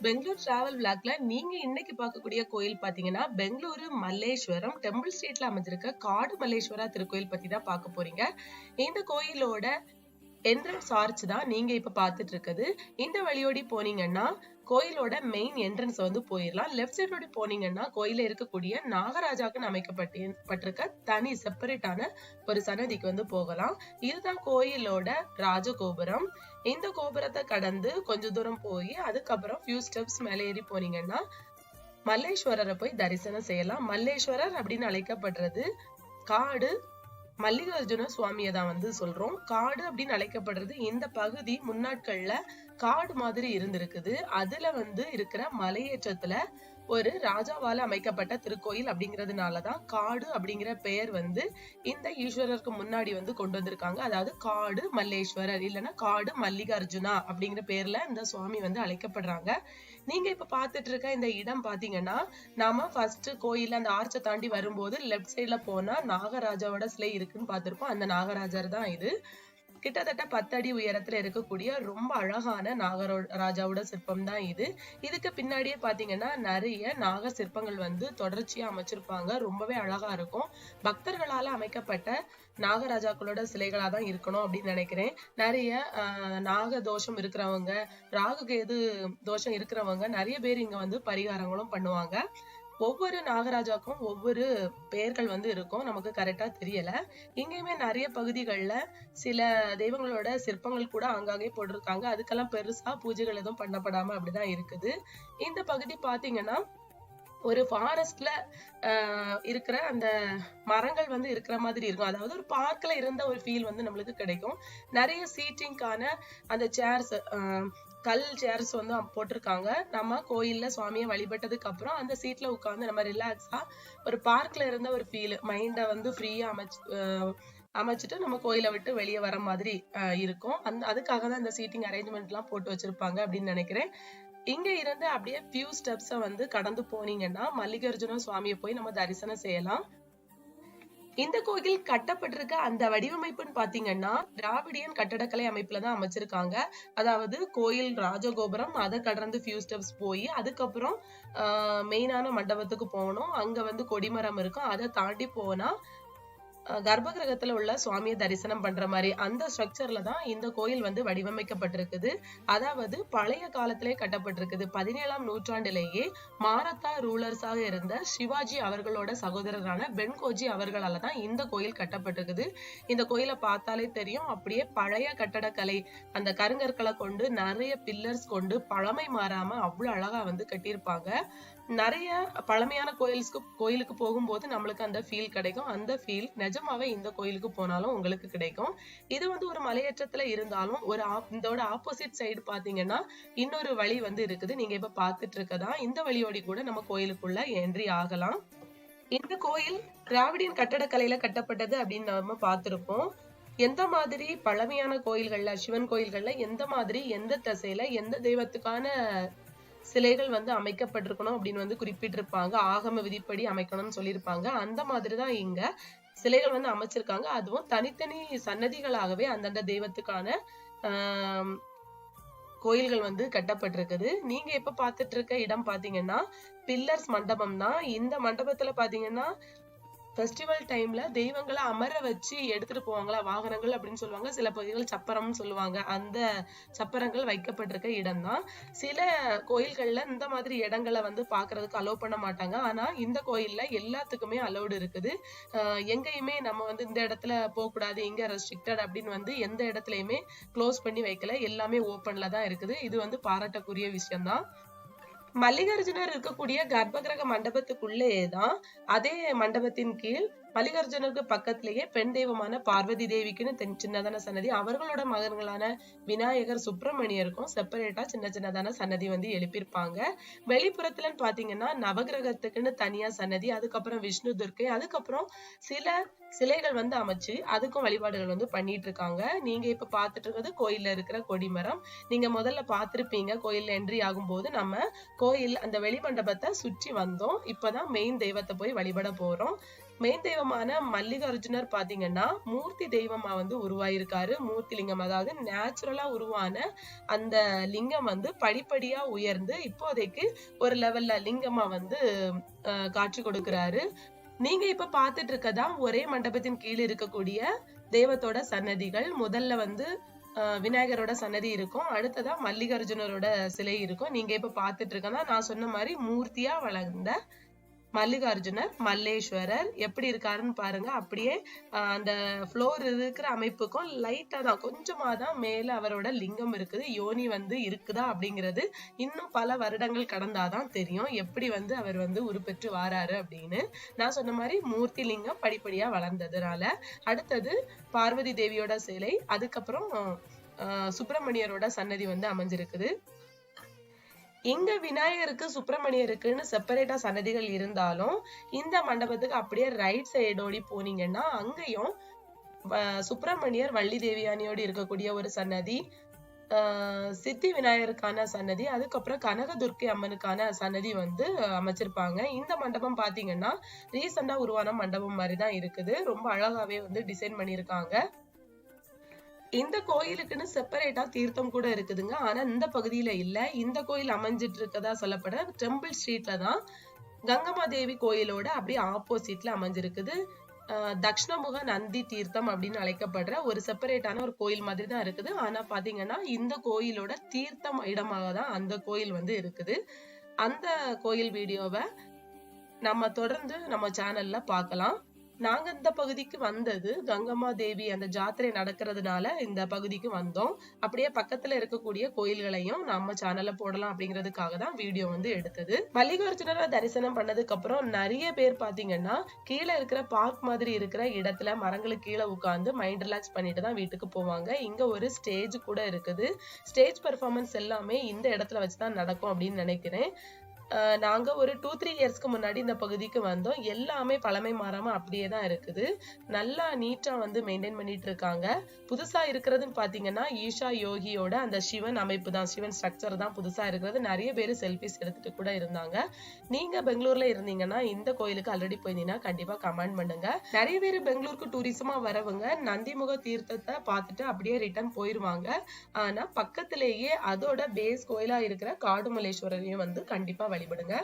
Bangalore travel விளாக்ல நீங்க இன்னைக்கு பார்க்கக்கூடிய கோயில் பாத்தீங்கன்னா பெங்களூரு மல்லேஸ்வரம் டெம்பிள் ஸ்ட்ரீட்ல அமைஞ்சிருக்க காடு மல்லேஸ்வரா திருக்கோயில் பத்தி தான் பார்க்க போறீங்க. இந்த கோயிலோட என்ட்ரன்ஸ் ஆர்ச் தான் நீங்க இப்ப பாத்துட்டு இருக்குது. இந்த வழியோடி போனீங்கன்னா கோயிலோட மெயின் என்ட்ரன்ஸ் வந்து போயிடலாம். லெஃப்ட் சைடோட போனீங்கன்னா கோயில இருக்கக்கூடிய நாகராஜாக்குன்னு அமைக்கப்பட்டிருக்க தனி செப்பரேட்டான ஒரு சன்னதிக்கு வந்து போகலாம். இதுதான் கோயிலோட ராஜகோபுரம். இந்த கோபுரத்தை கடந்து கொஞ்ச தூரம் போய் அதுக்கப்புறம் ஃபியூ ஸ்டெப்ஸ் மேலே ஏறி போனீங்கன்னா மல்லேஸ்வரரை போய் தரிசனம் செய்யலாம். மல்லேஸ்வரர் அப்படின்னு அழைக்கப்படுறது காடு மல்லிகார்ஜுன சுவாமியை தான் வந்து சொல்றோம். காடு அப்படின்னு அழைக்கப்படுறது இந்த பகுதி முன்னாட்கள்ல காடு மாதிரி இருந்திருக்குது. அதுல வந்து இருக்கிற மலையேற்றத்துல ஒரு ராஜாவால அமைக்கப்பட்ட திருக்கோயில் அப்படிங்கிறதுனாலதான் காடு அப்படிங்கிற பெயர் வந்து இந்த ஈஸ்வரருக்கு முன்னாடி வந்து கொண்டு வந்திருக்காங்க. அதாவது காடு மல்லேஸ்வரர் இல்லைன்னா காடு மல்லிகார்ஜுனா அப்படிங்கிற பேர்ல இந்த சுவாமி வந்து அழைக்கப்படுறாங்க. நீங்க இப்ப பாத்துட்டு இருக்க இந்த இடம் பாத்தீங்கன்னா நாம ஃபர்ஸ்ட் கோயில அந்த ஆர்ச்சை தாண்டி வரும்போது லெப்ட் சைட்ல போனா நாகராஜாவோட சிலை இருக்குன்னு பாத்திருப்போம். அந்த நாகராஜர் தான் இது. கிட்டத்தட்ட 10 அடி உயரத்துல இருக்கக்கூடிய ரொம்ப அழகான ராஜாவோட சிற்பம் தான் இது. இதுக்கு பின்னாடியே பாத்தீங்கன்னா நிறைய நாக சிற்பங்கள் வந்து தொடர்ச்சியா அமைச்சிருப்பாங்க. ரொம்பவே அழகா இருக்கும். பக்தர்களால அமைக்கப்பட்ட நாகராஜாக்களோட சிலைகளா தான் இருக்கணும் அப்படின்னு நினைக்கிறேன். நிறைய நாக தோஷம் இருக்கிறவங்க, ராகு கேது தோஷம் இருக்கிறவங்க நிறைய பேர் இங்க வந்து பரிகாரங்களும் பண்ணுவாங்க. ஒவ்வொரு நாகராஜாக்கும் ஒவ்வொரு பெயர்கள் வந்து இருக்கும். நமக்கு கரெக்டா தெரியல. இங்கேயுமே நிறைய பகுதிகள்ல சில தெய்வங்களோட சிற்பங்கள் கூட ஆங்காங்கே போட்டிருக்காங்க. அதுக்கெல்லாம் பெருசா பூஜைகள் எதுவும் பண்ணப்படாம அப்படிதான் இருக்குது. இந்த பகுதி பாத்தீங்கன்னா ஒரு ஃபாரஸ்ட்ல இருக்கிற அந்த மரங்கள் வந்து இருக்கிற மாதிரி இருக்கும். அதாவது ஒரு பார்க்ல இருந்த ஒரு ஃபீல் வந்து நம்மளுக்கு கிடைக்கும். நிறைய சீட்டிங்கான அந்த சேர்ஸ், கல் சேர்ஸ் வந்து போட்டிருக்காங்க. நம்ம கோயில்ல சுவாமியை வழிபட்டதுக்கு அப்புறம் அந்த சீட்ல உட்கார்ந்து நம்ம ரிலாக்ஸா ஒரு பார்க்ல இருந்த ஒரு ஃபீல், மைண்டை வந்து ஃப்ரீயா அமைச்சிட்டு நம்ம கோயிலை விட்டு வெளியே வர மாதிரி இருக்கும். அதுக்காக தான் இந்த சீட்டிங் அரேஞ்ச்மெண்ட் எல்லாம் போட்டு வச்சிருப்பாங்க அப்படின்னு நினைக்கிறேன். இங்க இருந்து அப்படியே ஃபியூ ஸ்டெப்ஸ வந்து கடந்து போனீங்கன்னா மல்லிகார்ஜுன சுவாமியை போய் நம்ம தரிசனம் செய்யலாம். இந்த கோயில் கட்டப்பட்டிருக்க அந்த வடிவமைப்புன்னு பாத்தீங்கன்னா திராவிடியன் கட்டடக்கலை அமைப்புலதான் அமைச்சிருக்காங்க. அதாவது கோயில் ராஜகோபுரம், அதை கடந்து ஃபியூ ஸ்டெப்ஸ் போய் அதுக்கப்புறம் மெயினான மண்டபத்துக்கு போகணும். அங்க வந்து கொடிமரம் இருக்கும். அதை தாண்டி போனா கர்ப்ப கிரகத்துல உள்ள சுவாமியை தரிசனம் பண்ற மாதிரி அந்த ஸ்ட்ரக்சர்ல தான் இந்த கோயில் வந்து வடிவமைக்கப்பட்டிருக்குது. அதாவது பழைய காலத்திலே கட்டப்பட்டிருக்குது. 17ஆம் நூற்றாண்டிலேயே மாரத்தா ரூலர்ஸாக இருந்த சிவாஜி அவர்களோட சகோதரரான வெண்கோஜி அவர்களால தான் இந்த கோயில் கட்டப்பட்டிருக்குது. இந்த கோயிலை பார்த்தாலே தெரியும், அப்படியே பழைய கட்டடக்கலை, அந்த கருங்கற்களை கொண்டு நிறைய பில்லர்ஸ் கொண்டு பழமை மாறாம அவ்வளவு அழகா வந்து கட்டியிருப்பாங்க. நிறைய பழமையான கோயிலுக்கு போகும்போது நம்மளுக்கு அந்த ஃபீல் கிடைக்கும். அந்த ஃபீல் நிஜமாவே இந்த கோயிலுக்கு போனாலும் உங்களுக்கு கிடைக்கும். இது வந்து ஒரு மலையேற்றத்துல இருந்தாலும் இதோட ஆப்போசிட் சைடு பாத்தீங்கன்னா இன்னொரு வழி வந்து இருக்குது. நீங்க இப்ப பாத்துட்டு இருக்கதா இந்த வழியோடி கூட நம்ம கோயிலுக்குள்ள என்ட்ரி ஆகலாம். இந்த கோயில் திராவிடியன் கட்டடக்கலையில கட்டப்பட்டது அப்படின்னு நம்ம பார்த்திருப்போம். எந்த மாதிரி பழமையான கோயில்கள்ல, சிவன் கோயில்கள்ல எந்த மாதிரி எந்த திசையில எந்த தெய்வத்துக்கான சிலைகள் வந்து அமைக்கப்பட்டிருக்கணும் அப்படின்னு வந்து குறிப்பிட்டிருப்பாங்க. ஆகம விதிப்படி அமைக்கணும்னு சொல்லியிருப்பாங்க. அந்த மாதிரிதான் இங்க சிலைகள் வந்து அமைச்சிருக்காங்க. அதுவும் தனித்தனி சன்னதிகளாகவே அந்தந்த தெய்வத்துக்கான கோயில்கள் வந்து கட்டப்பட்டிருக்குது. நீங்க எப்ப பாத்துட்டு இருக்க இடம் பாத்தீங்கன்னா பில்லர்ஸ் மண்டபம் தான். இந்த மண்டபத்துல பாத்தீங்கன்னா ஃபெஸ்டிவல் டைம்ல தெய்வங்களை அமர வச்சு எடுத்துட்டு போவாங்களா வாகனங்கள் அப்படின்னு சொல்லுவாங்க. சில பகுதிகள் சப்பரம்னு சொல்லுவாங்க. அந்த சப்பரங்கள் வைக்கப்பட்டிருக்க இடம் தான். சில கோயில்கள்ல இந்த மாதிரி இடங்களை வந்து பாக்குறதுக்கு அலோவ் பண்ண மாட்டாங்க. ஆனா இந்த கோயில்ல எல்லாத்துக்குமே அலோடு இருக்குது. எங்கேயுமே நம்ம வந்து இந்த இடத்துல போக கூடாது, இங்க ரெஸ்ட்ரிக்டட் அப்படின்னு வந்து எந்த இடத்துலயுமே க்ளோஸ் பண்ணி வைக்கல. எல்லாமே ஓப்பன்ல தான் இருக்குது. இது வந்து பாராட்டக்கூடிய விஷயம்தான். மல்லிகார்ஜுனர் இருக்கக்கூடிய கர்ப்பகிரக மண்டபத்துக்குள்ளேயேதான் அதே மண்டபத்தின் கீழ் மல்லிகார்ஜுனருக்கு பக்கத்திலேயே பெண் தெய்வமான பார்வதி தேவிக்குன்னு சின்னதான சன்னதி, அவர்களோட மகன்களான விநாயகர் சுப்பிரமணியருக்கும் செப்பரேட்டா சின்னதான சன்னதி வந்து எழுப்பியிருப்பாங்க. வெளிப்புறத்துலன்னு பாத்தீங்கன்னா நவகிரகத்துக்குன்னு தனியா சன்னதி, அதுக்கப்புறம் விஷ்ணு துர்க்கை, அதுக்கப்புறம் சில சிலைகள் வந்து அமைச்சு அதுக்கும் வழிபாடுகள் வந்து பண்ணிட்டு இருக்காங்க. நீங்க இப்ப பாத்துட்டு இருக்கிறது கோயில்ல இருக்கிற கொடிமரம். நீங்க முதல்ல பாத்திருப்பீங்க கோயில்ல என்ட்ரி ஆகும்போது நம்ம கோயில் அந்த வெளிமண்டபத்தை சுற்றி வந்தோம். இப்பதான் மெயின் தெய்வத்தை போய் வழிபட போறோம். மெயின் தெய்வமான மல்லிகார்ஜுனர் பாத்தீங்கன்னா மூர்த்தி தெய்வமா வந்து உருவாயிருக்காரு. மூர்த்தி லிங்கம், அதாவது நேச்சுரலா உருவான அந்த லிங்கம் வந்து படிப்படியா உயர்ந்து இப்போதைக்கு ஒரு லெவல்ல லிங்கமா வந்து காட்சி கொடுக்கிறாரு. நீங்க இப்ப பாத்துட்டு இருக்கதான் ஒரே மண்டபத்தின் கீழ் இருக்கக்கூடிய தெய்வத்தோட சன்னதிகள். முதல்ல வந்து விநாயகரோட சன்னதி இருக்கும், அடுத்ததா மல்லிகார்ஜுனரோட சிலை இருக்கும். நீங்க இப்ப பாத்துட்டு இருக்கதான் நான் சொன்ன மாதிரி மூர்த்தியா வளர்ந்த மல்லிகார்ஜுனர் மல்லேஸ்வரர் எப்படி இருக்காருன்னு பாருங்க. அப்படியே அந்த ஃப்ளோர் இருக்கிற அமைப்புக்கும் லைட்டா தான், கொஞ்சமா தான் மேல அவரோட லிங்கம் இருக்குது. யோனி வந்து இருக்குதா அப்படிங்கிறது இன்னும் பல வருடங்கள் கடந்தாதான் தெரியும், எப்படி வந்து அவர் வந்து உருப்பெற்று வாராரு அப்படின்னு. நான் சொன்ன மாதிரி மூர்த்தி லிங்கம் படிப்படியா வளர்ந்ததுனால அடுத்தது பார்வதி தேவியோட சிலை, அதுக்கப்புறம் சுப்பிரமணியரோட சன்னதி வந்து அமைஞ்சிருக்குது. இங்க விநாயகருக்கு சுப்பிரமணியருக்குன்னு செப்பரேட்டா சன்னதிகள் இருந்தாலும் இந்த மண்டபத்துக்கு அப்படியே ரைட் சைடோடி போனீங்கன்னா அங்கேயும் சுப்பிரமணியர் வள்ளி தேவியானியோடு இருக்கக்கூடிய ஒரு சன்னதி, சித்தி விநாயகருக்கான சன்னதி, அதுக்கப்புறம் கனகதுர்க்கை அம்மனுக்கான சன்னதி வந்து அமைச்சிருப்பாங்க. இந்த மண்டபம் பாத்தீங்கன்னா ரீசெண்டா உருவான மண்டபம் மாதிரிதான் இருக்குது. ரொம்ப அழகாவே வந்து டிசைன் பண்ணிருக்காங்க. இந்த கோயிலுக்குன்னு செப்பரேட்டா தீர்த்தம் கூட இருக்குதுங்க. ஆனா இந்த பகுதியில இல்ல. இந்த கோயில் அமைஞ்சிட்டு இருக்கதா சொல்லப்படுற டெம்பிள் ஸ்ட்ரீட்ல தான் கங்கம்மா தேவி கோயிலோட அப்படியே ஆப்போசிட்ல அமைஞ்சிருக்குது. தக்ஷணமுக நந்தி தீர்த்தம் அப்படின்னு அழைக்கப்படுற ஒரு செப்பரேட்டான ஒரு கோயில் மாதிரி தான் இருக்குது. ஆனா பாத்தீங்கன்னா இந்த கோயிலோட தீர்த்தம் இடமாக தான் அந்த கோயில் வந்து இருக்குது. அந்த கோயில் வீடியோவை நம்ம தொடர்ந்து நம்ம சேனல்ல பார்க்கலாம். நாங்க இந்த பகுதிக்கு வந்தது கங்கம்மா தேவி அந்த ஜாத்திரை நடக்கிறதுனால இந்த பகுதிக்கு வந்தோம். அப்படியே பக்கத்துல இருக்கக்கூடிய கோயில்களையும் நம்ம சேனல்ல போடலாம் அப்படிங்கிறதுக்காக தான் வீடியோ வந்து எடுத்தது. மல்லிகார்ஜுனரை தரிசனம் பண்ணதுக்கு அப்புறம் நிறைய பேர் பாத்தீங்கன்னா கீழே இருக்கிற பார்க் மாதிரி இருக்கிற இடத்துல மரங்களுக்கு கீழே உட்கார்ந்து மைண்ட் ரிலாக்ஸ் பண்ணிட்டு தான் வீட்டுக்கு போவாங்க. இங்க ஒரு ஸ்டேஜ் கூட இருக்குது. ஸ்டேஜ் பெர்ஃபார்மன்ஸ் எல்லாமே இந்த இடத்துல வச்சுதான் நடக்கும் அப்படின்னு நினைக்கிறேன். நாங்க ஒரு 2-3 இயர்ஸ்க்கு முன்னாடி இந்த பகுதிக்கு வந்தோம். எல்லாமே பழமை மாறாம அப்படியே தான் இருக்குது. நல்லா நீட்டா வந்து மெயின்டைன் பண்ணிட்டு இருக்காங்க. புதுசா இருக்கிறதுன்னு பாத்தீங்கன்னா ஈஷா யோகியோட அந்த சிவன் அமைப்பு தான், சிவன் ஸ்ட்ரக்சர் தான் புதுசா இருக்கிறது. நிறைய பேர் செல்ஃபிஸ் எடுத்துட்டு கூட இருந்தாங்க. நீங்க பெங்களூர்ல இருந்தீங்கன்னா இந்த கோயிலுக்கு ஆல்ரெடி போயிருந்தீங்கன்னா கண்டிப்பா கமெண்ட் பண்ணுங்க. நிறைய பேர் பெங்களூருக்கு டூரிசமா வரவங்க நந்திமுக தீர்த்தத்தை பார்த்துட்டு அப்படியே ரிட்டர்ன் போயிருவாங்க. ஆனா பக்கத்திலேயே அதோட பேஸ் கோயிலா இருக்கிற காடுமலேஸ்வரரையும் வந்து கண்டிப்பா வழிபடுங்க.